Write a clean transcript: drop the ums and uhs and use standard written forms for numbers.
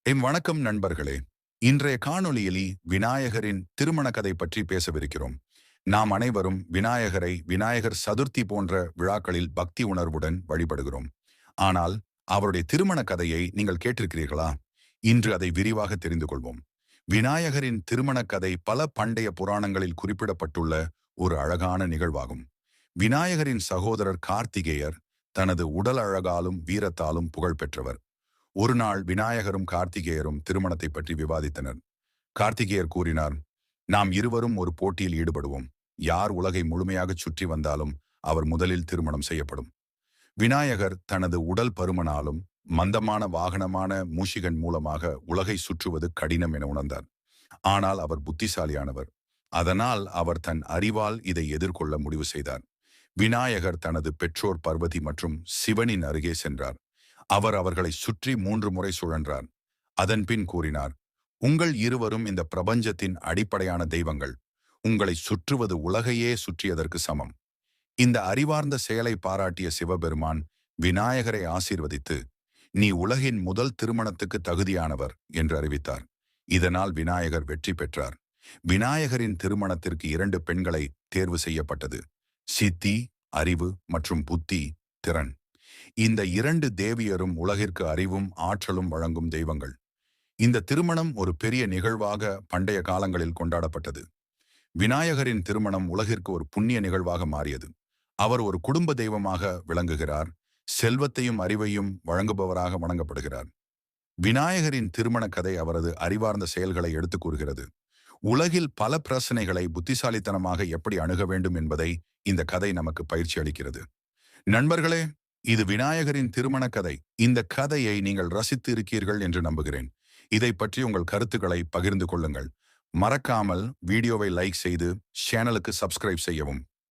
வணக்கம் நண்பர்களே. இன்றைய காணொளியில் விநாயகரின் திருமண கதை பற்றி பேசவிருக்கிறோம். நாம் அனைவரும் விநாயகர் சதுர்த்தி போன்ற விழாக்களில் பக்தி உணர்வுடன் வழிபடுகிறோம். ஆனால் அவருடைய திருமண கதையை நீங்கள் கேட்டிருக்கிறீர்களா? இன்று அதை விரிவாக தெரிந்து கொள்வோம். விநாயகரின் திருமண கதை பல பண்டைய புராணங்களில் குறிப்பிடப்பட்டுள்ள ஒரு அழகான நிகழ்வாகும். விநாயகரின் சகோதரர் கார்த்திகேயர் தனது உடல் அழகாலும் வீரத்தாலும் புகழ் பெற்றவர். ஒரு நாள் விநாயகரும் கார்த்திகேயரும் திருமணத்தை பற்றி விவாதித்தனர். கார்த்திகேயர் கூறினார், நாம் இருவரும் ஒரு போட்டியில் ஈடுபடுவோம். யார் உலகை முழுமையாக சுற்றி வந்தாலும் அவர் முதலில் திருமணம் செய்யப்படும். விநாயகர் தனது உடல் பருமனாலும் மந்தமான வாகனமான மூஷிகன் மூலமாக உலகை சுற்றுவது கடினம் என உணர்ந்தார். ஆனால் அவர் புத்திசாலியானவர். அதனால் அவர் தன் அறிவால் இதை எதிர்கொள்ள முடிவு செய்தார். விநாயகர் தனது பெற்றோர் பார்வதி மற்றும் சிவனின் அருகே சென்றார். அவர் அவர்களை சுற்றி 3 முறை சுழன்றார். அதன்பின் கூறினார், உங்கள் இருவரும் இந்த பிரபஞ்சத்தின் அடிப்படையான தெய்வங்கள். உங்களை சுற்றுவது உலகையே சுற்றியதற்கு சமம். இந்த அறிவார்ந்த செயலை பாராட்டிய சிவபெருமான் விநாயகரை ஆசீர்வதித்து, நீ உலகின் முதல் திருமணத்துக்கு தகுதியானவர் என்று அறிவித்தார். இதனால் விநாயகர் வெற்றி பெற்றார். விநாயகரின் திருமணத்திற்கு 2 பெண்களை தேர்வு செய்யப்பட்டது. சித்தி, அறிவு மற்றும் புத்தி, திறன். இந்த 2 தேவியரும் உலகிற்கு அறிவும் ஆற்றலும் வழங்கும் தெய்வங்கள். இந்த திருமணம் ஒரு பெரிய நிகழ்வாக பண்டைய காலங்களில் கொண்டாடப்பட்டது. விநாயகரின் திருமணம் உலகிற்கு ஒரு புண்ணிய நிகழ்வாக மாறியது. அவர் ஒரு குடும்ப தெய்வமாக விளங்குகிறார். செல்வத்தையும் அறிவையும் வழங்குபவராக வணங்கப்படுகிறார். விநாயகரின் திருமண கதை அவரது அறிவார்ந்த செயல்களை எடுத்துக் கூறுகிறது. உலகில் பல பிரச்சனைகளை புத்திசாலித்தனமாக எப்படி அணுக வேண்டும் என்பதை இந்த கதை நமக்கு பயிற்சி அளிக்கிறது. நண்பர்களே, இது விநாயகரின் திருமண கதை. இந்த கதையை நீங்கள் ரசித்து இருக்கீர்கள் என்று நம்புகிறேன். இதை பற்றி உங்கள் கருத்துக்களை பகிர்ந்து கொள்ளுங்கள். மறக்காமல் வீடியோவை லைக் செய்து சேனலுக்கு சப்ஸ்கிரைப் செய்யவும்.